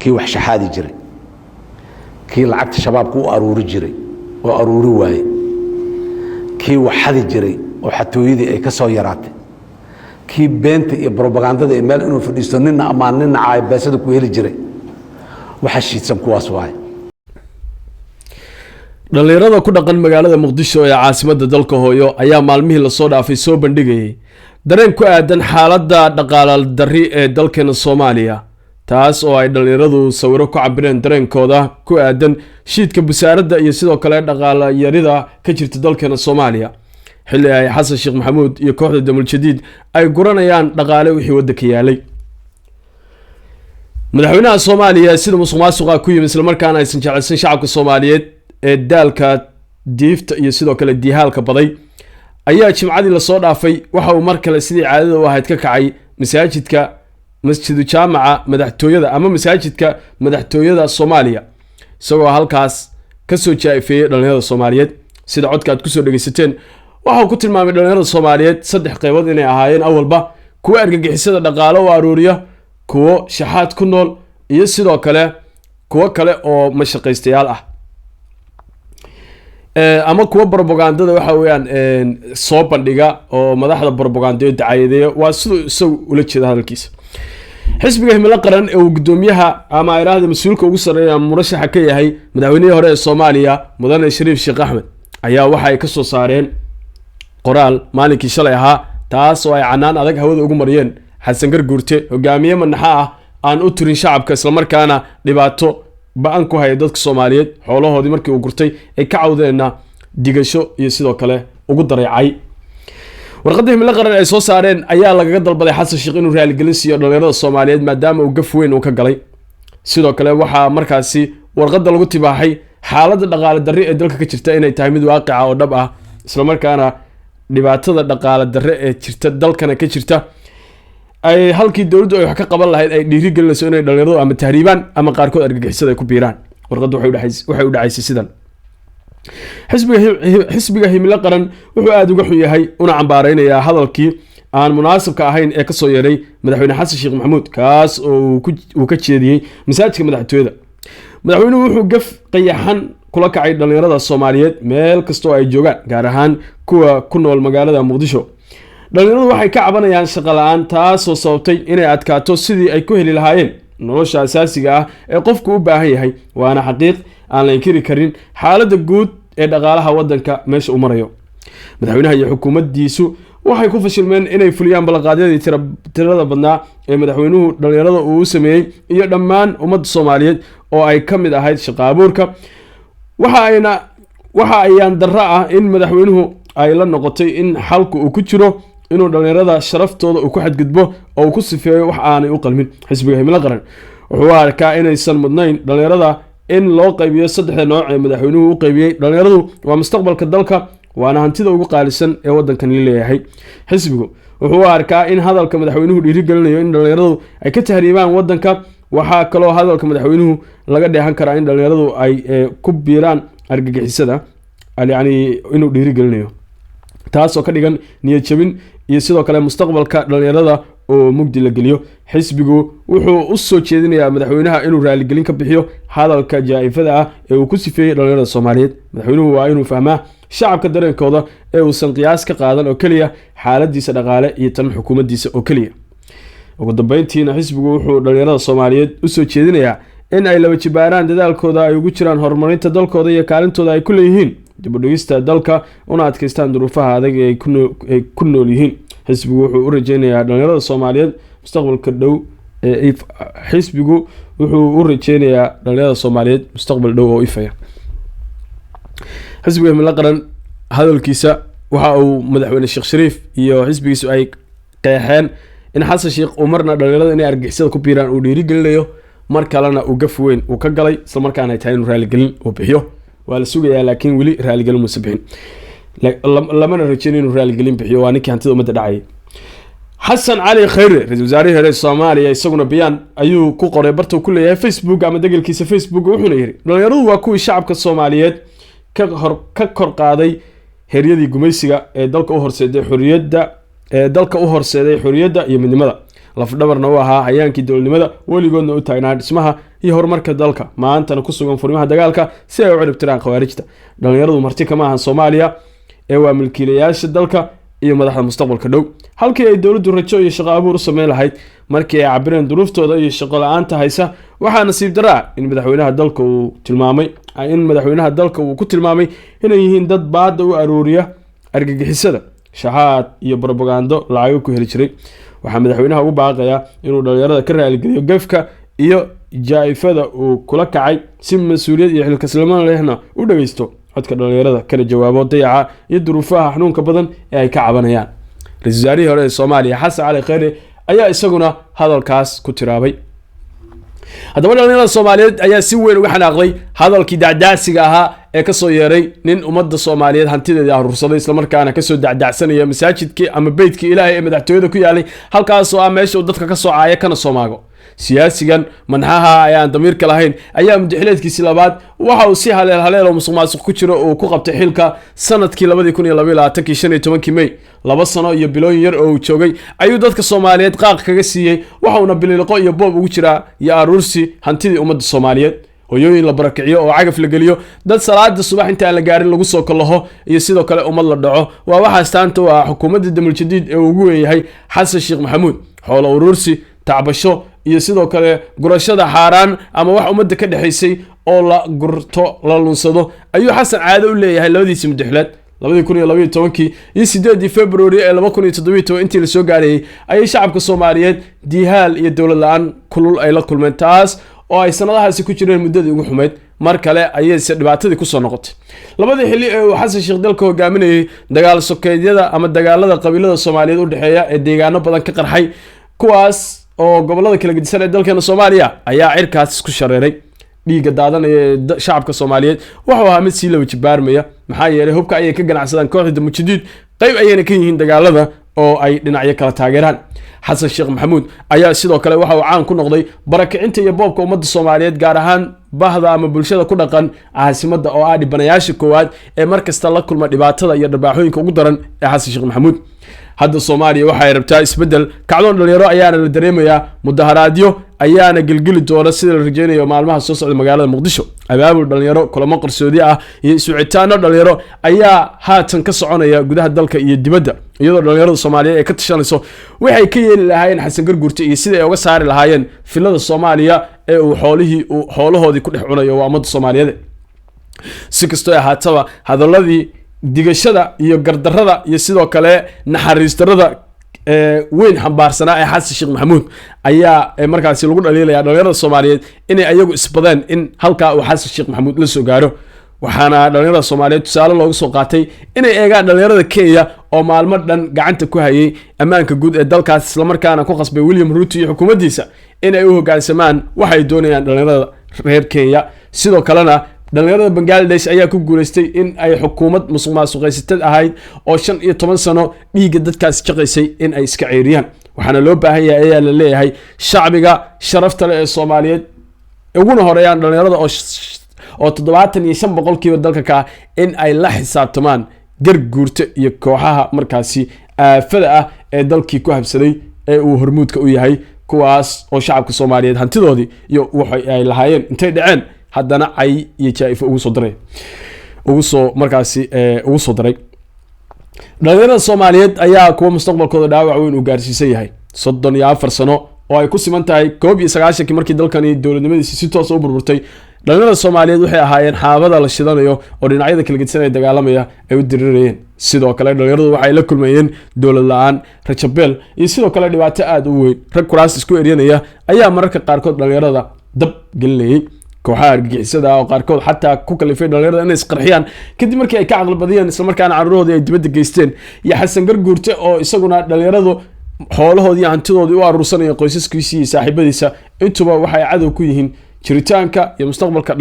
كي وحشحادي جري كي لعقت شباب كو أروري جري وأروري واي كي وحدي جري وحتى يدي أي كسو يراتي كي بنت بروباغندا دي مال إنه فديستونين أمانين عاي باسدو كويلي جري وحشيت سم كواس واي dhalinyarada ku dhaqan magaalada Muqdisho ee caasimadda dalka hooyo ayaa maalmihii la soo dhaafay soo bandhigayay dareen ku aadan xaaladda dhaqaale darri ee dalkeena Soomaaliya taas oo ay dhalinyaradu sawiro ku cabireen dareenkooda ku aadan shiidka busaaradda iyo sidoo kale dhaqaale yarida ka jirta dalkeena Soomaaliya xilli ay Xasan Sheekh Maxamuud iyo kooxda Damul Jadiid ay guranayaan dhaqaale wixii waddanka yaalay madaxweynaha Soomaaliya sida musuqmaasuqa ku yimid isla markaana aysan jeclaysan shacabka Soomaaliyeed ee daalka diifta iyo sidoo kale diihaalka baday ayaa jimcadii la soo dhaafay waxa uu mar kale sidii caadada u ahayd ka kacay masaajidka masjidu jaamaca madaxtooyada ama masaajidka madaxtooyada Soomaaliya isagoo halkaas ka soo jaafeeyay dhalinyarada Soomaaliyeed sida codka aad ku soo dhageysateen waxa uu ku tilmaamay dhalinyarada Soomaaliyeed saddex qaybood inay ahaayeen awalba kuwa argagixisada dhaqaale oo aruuriya kuwa shaxaad ku nool iyo sidoo kale kuwa kale oo mashaqaystayaal ah ama kuwa propagandada waxa weeyaan soo bandhiga oo madaxda propagandada dacayadeeyo waa sidoo isagu ula jeeda hadalkiisa xisbiga himilo qaran ee uu gudoomiyaha ama ayraahda mas'uulka ugu sareeya murashaxa ka yahay madaxweynihii hore ee Soomaaliya mudane Shariif Sheekh Axmed ayaa waxa ay ka soo saareen qoraal maalinkii shalay ahaa taas oo ay canaan adag hawada ugu mariyeen Xasan Garguurte hogaamiye manaxa ah aan u turin shacabka isla markaana dhibaato baan ku hay dadka Soomaaliyeed xoolahoodii markii uu gurtay ay ka cawdeena digasho iyo sidoo kale ugu dareecay warqadda himilo qaran ay soo saareen ayaa lagaga dalbaday Xasan Sheekh inuu raali gelin siiyo dhalinyarada Soomaaliyeed maadaama uu gaf weyn uu ka galay sidoo kale waxa markaasi warqadda lagu tibaaxay xaaladda dhaqaale darri ee dalka ka jirta inay tahay mid waaqic ah oo dhab ah isla markaana dhibaatada dhaqaale darri ee jirta dalkana ka jirta ay halkii dawladdu ay wax ka qaban lahayd ay dhiiri gelinayso inay dhalinyaradu ama tahriibaan ama qaarkood argagixisada ay ku biiraan warqaddu waxay u dhacaysay sidan xisbiga himilo qaran wuxuu aad uga xun yahay una cambaaraynayaa hadalkii aan munaasabka ahayn ee ka soo yeeray madaxweyne Xasan Sheekh Maxamuud kaas oo uu ka jeediyay masaajidka madaxtooyada madaxweynuhu wuxuu gaf qayaxan kula kacay dhalinyarada Soomaaliyeed meel kasta oo ay joogaan gaar ahaan kuwa ku nool magaalada Muqdisho dhalinyaradu waxay ka cabanayaan shaqo la'aan taas oo sababtay inay adkaato sidii ay ku heli lahaayeen nolosha asaasiga ah ee qofku u baahan yahay waana xaqiiq aan la inkiri karin xaaladda guud ee dhaqaalaha waddanka meesha u marayo madaxweynaha iyo xukuumaddiisu waxay ku fashilmeen inay fuliyaan balqaadyadii tirada badnaa ee madaxweynuhu dhalinyarada uu sameeyay iyo dhammaan ummadda Soomaaliyeed oo ay ka mid ahayd shaqo abuurka waxa ayaan darro ah in madaxweynuhu ay la noqotay in xalku uu ku jiro inuu dhalinyarada sharaftooda uu ku xadgudbo oo uu ku sifeeyo wax aanay u qalmin xisbiga himilo qaran wuxuu arkaa inaysan mudnayn dhalinyarada in loo qaybiyo saddexda nooc ee madaxweynuhu u qaybiyay dhalinyaradu waa mustaqbalka dalka waana hantida ugu qaalisan ee waddankan leeyahay xisbigu wuxuu arkaa in hadalka madaxweynuhu dhiiri gelinayo in dhalinyaradu ay ka tahriibaan waddanka waxa kaloo hadalka madaxweynuhu laga dheehan karaa in dhalinyaradu ay ku biiraan argagixisada yani inuu dhiiri gelinayo taas oo ka dhigan niyad jabin iyo sidoo kale mustaqbalka dhalinyarada oo mugdi la geliyo xisbigu wuxuu u soo jeedinayaa madaxweynaha inuu raali gelin ka bixiyo hadalka jaa'ifada ah ee uu ku sifeeyay dhalinyarada Soomaaliyeed madaxweynuhu waa inuu fahmaa shacabka dareenkooda ee uusan qiyaas ka qaadan oo kaliya xaaladiisa dhaqaale iyo tan xukuumaddiisa oo kaliya ugu dambeyntiina xisbigu wuxuu dhalinyarada Soomaaliyeed u soo jeedinayaa in ay laba jibaaraan dadaalkooda ay ugu jiraan horumarinta dalkooda iyo kaalintooda ay ku leeyihiin dib u dhigista dalka una adkaystaan duruufaha adag ee ay ku nool yihiin xisbigu wuxuu u rajeynayaa dhalinyarada Soomaaliyeed mustaqbalka dhow xisbigu wuxuu u rajeynayaa dhalinyarada Soomaaliyeed mustaqbal dhow oo ifaya xisbiga himilo qaran hadalkiisa waxa uu madaxweyne Sheekh Shariif iyo xisbigiisu ay qeexeen in Xasan Sheekh uu marna dhalinyarada inay argagixisada ku biiraan uu dhiiri gelinayo mar kalena uu gaf weyn uu ka galay isla markaana ay tahay inuu raali gelin uu bixiyo waa la sugayaa laakiin weli raali gelin ma bixin lamana rajeynayo inuu raali gelin bixiyo waa ninkii hantida ummadda dhacay xasan cali khayre ra'iisul wasaarihii hore Soomaaliya isaguna bayaan ayuu ku qoray barta ku leeyahay Facebook ama degalkiisa Facebook wuxuuna yiri dhalinyaradu waa kuwii shacabka Soomaaliyeed ka kor qaaday heeryadii gumaysiga ee dalka u horseeday xorriyadda iyo midnimada lafdhabarna u ahaa hayaankii dowladnimada weligoodna u taagnaa dhismaha iyo horumarka dalka maantana ku sugan furimaha dagaalka si ay u ciribtiraan khawaarijta. dhalinyaradu marti kama ahan Soomaaliya ee waa milkiilayaasha dalka iyo madaxda mustaqbalka dhow halkii ay dawladdu rajo iyo shaqo abuur u sameyn lahayd markii ay cabireen duruuftooda iyo shaqo la'aanta haysa. waxaa nasiib daraa in madaxweynaha dalka uu ku tilmaamay inay yihiin dad baada u aruuriya argagixisada shahaad iyo propaganda lacago ku heli jiray. waxaa madaxweynaha ugu baaqayaa inuu dhalinyarada ka raaligeliyo gafka iyo jaa'ifada uu kula kacay si mas'uuliyad iyo xilkasnimo lehna u dhageysto codka dhalinyarada kana jawaabo dayaca iyo duruufaha xanuunka badan ee ay ka cabanayaan. Ra'iisul Wasaarihii hore ee Soomaaliya Xasan Cali Khayre ayaa isaguna hadalkaas ku tiraabay. haddaba dhalinyarada Soomaaliyeed ayaa si weyn uga xanaaqday hadalkii dacdaasiga ahaa ee ka soo yeeray nin ummadda Soomaaliyeed hantideeda urursaday isla markaana ka soo dacdacsanaya masaajidkii ama beedkii Ilaahay ee madaxtooyada ku yaalay halkaas oo meesha uu dadka ka soo caaya kana Soomaago. siyaasigan manxaha ayaan damiirka lahayn ayaa madaxweynaadkiisii labaad waxa uu si haleel musuqmaasuq ku jiro oo ku qabtay xilka sanadkii 2022 May 2 sano iyo bilooyin yar oo uu joogay ayuu dadka Soomaaliyeed qaaq kaga siiyay waxa uu biliqo iyo boob ugu jira iyo aruursi hantidii ummadda Soomaaliyeed hooyooyin la barakiciyo oo cagaf la geliyo dad salaada subax inta aan la gaarin lagu soo kalaho iyo sidoo kale ummad la dhaco waa waxa astaanta waa xukuumadda Damul Jadiid ee ugu weyn yahay Xasan Sheekh Maxamuud xoolo urursi tacbasho iyo sidoo kale gurashada xaaraan ama wax ummadda ka dhaxaysay oo la gurto la lunsado ayuu Xasan caado u leeyahay labadiisii madaxweynaad 2012 iyo 8 February 2017 intii la soo gaaray ay shacabka Soomaaliyeed diihaal iyo dawlad la'aan kulul ay la kulmeen taas oo ay sanadahaasi ku jireen muddadii ugu xumeed mar kale ayay dhibaatadii ku soo noqotay. labadii xilli ee uu Xasan Sheekh dalka hogaaminayay dagaal sokeedyada ama dagaalada qabiilada Soomaaliyeed u dhaxeeya ee deegaano badan ka qarxay kuwaas oo gobolada kala gedisan ee dalkeena Soomaaliya ayaa cirkaas isku shareeray dhiiga daadanaya shacabka Soomaaliyeed wuxuu ahaa mid si laba jibaarmaya maxaa yeelay hubka ay ka ganacsadaan kooxda Damul Jadiid qayb ayayna ka yihiin dagaalada oo ay dhinacyo kala taageeraan. Xasan Sheekh Maxamuud ayaa sidoo kale waxa uu caan ku noqday barakicinta iyo boobka ummadda Soomaaliyeed gaar ahaan bahda ama bulshada ku dhaqan caasimadda oo ah dhibanayaasha koowaad ee markasta la kulma dhibaatada iyo dharbaaxooyinka ugu daran ee Xasan Sheekh Maxamuud. hadda Soomaaliya waxay rabtaa isbedel kacdoon dhalinyaro ayaana la dareemayaa mudaharaadyo ayaana gilgili doona sida la rajeynayo maalmaha soo socda magaalada Muqdisho abaabul dhalinyaro kulamo qarsoodi ah iyo suucitaano dhalinyaro ayaa haatan ka soconaya gudaha dalka iyo dibadda iyadoo dhalinyarada Soomaaliyeed ay ka tashanayso waxay ka yeeli lahaayeen Xasan Garguurta iyo sida ay uga saari lahaayeen filada Soomaaliya ee uu xoolahoodii ku dhex cunayo waa ummadda Soomaaliyeed. si kastoo ay ahaataba hadaladii digashada iyo gardarrada iyo sidoo kale naxariistarada weyn xambaarsanaa ee Xasan Sheekh Maxamuud ayaa markaasi lagu dhaliilaya dhalinyarada Soomaaliyeed inay ayagu isbadeen in halka uu Xasan Sheekh Maxamuud la soo gaaro. waxaana dhalinyarada Soomaaliyeed tusaale loogu soo qaatay inay eegaan dhalinyarada Kenya oo maalmo dhan gacanta ku hayay ammaanka guud ee dalkaas isla markaana ku qasbay William Ruto iyo xukuumaddiisa inay u hoggaansamaan waxa ay doonayaan dhalinyarada reer Kenya. sidoo kalena dhalinyarada Bangladesh ayaa ku guuleystay in ay xukuumad musuqmaasuqaysatad ahayd oo 15 sano dhiiga dadkaas shaqaysay in ay iska ceeriyaan. waxaana loo baahan yahay ayaa la leeyahay shacbiga sharafta leh ee Soomaaliyeed uguna horeeyaan dhalinyarada oo 75% dalka ka in ay la xisaabtamaan Garguurta iyo kooxaha markaasi aafada ah ee dalkii ku habsaday ee uu hormuudka u yahay kuwaas oo shacabka Soomaaliyeed hantidoodii iyo waxay ay lahaayeen intay dhaceen haddana ay iyo jaa'ifo ugu soo daray. dhalinyarada Soomaaliyeed ayaa kuwa mustaqbalkooda dhaawac weyn u gaarsiisan yahay 34 sano oo ay ku siman tahay 19 markii dalkani dawladnimadiisa si toos u burburtay. dhalinyarada Soomaaliyeed waxay ahaayeen xaabada la shidanayo oo dhinacyada kala gedisan ee dagaalamaya ay u dirirayeen. sidoo kale dhalinyaradu waxay la kulmayeen dawlad la'aan rajabeel iyo sidoo kale dhibaato aad u weyn rag kuraas isku eryanaya ayaa mararka qaarkood dhalinyarada dab gelinayay. kooxaha argagixisada oo qaarkood xataa ku kalifay dhalinyarada inay isqarxiyaan kadib markii ay ka caqli badiyeen isla markaana caruurhoodii ay dibadda geysteen. iyo Xasan Garguurta oo isaguna dhalinyaradu xoolahoodii iyo hantidoodii u aruursanaya qoysaskiisii iyo saaxiibadiisa intuba waxay cadow ku yihiin jiritaanka iyo mustaqbalka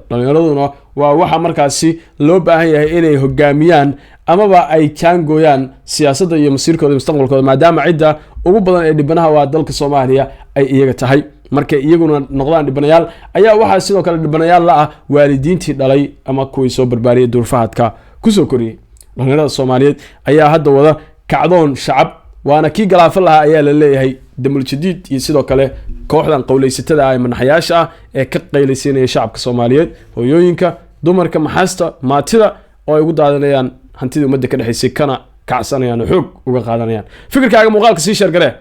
dhalinyaraduna waa waxa markaasi loo baahan yahay inay hogaamiyaan amaba ay jaangooyaan siyaasadda iyo masiirkooda mustaqbalkooda maadaama cidda ugu badan ee dhibanaha waa dalka Soomaaliya ay iyaga tahay. markay iyaguna noqdaan dhibanayaal ayaa waxaa sidoo kale dhibanayaal la ah waalidiintii dhalay ama kuwii soo barbaariyay duurfahaadka ku soo koriyay. dhalinyarada Soomaaliyeed ayaa hadda wada kacdoon shacab waana kii galaafa lahaa ayaa la leeyahay damul jadiid iyo sidoo kale kooxdan qowleysatada ah ee manaxyaasha ah ee ka qaylaysiinaya shacabka Soomaaliyeed hooyooyinka dumarka maxaasta maatida oo ay ugu daadanayaan hantida ummadda ka dhaxaysay kana kacsanayaan xoog uga qaadanayaan fikirkaaga muuqaalka sii share garee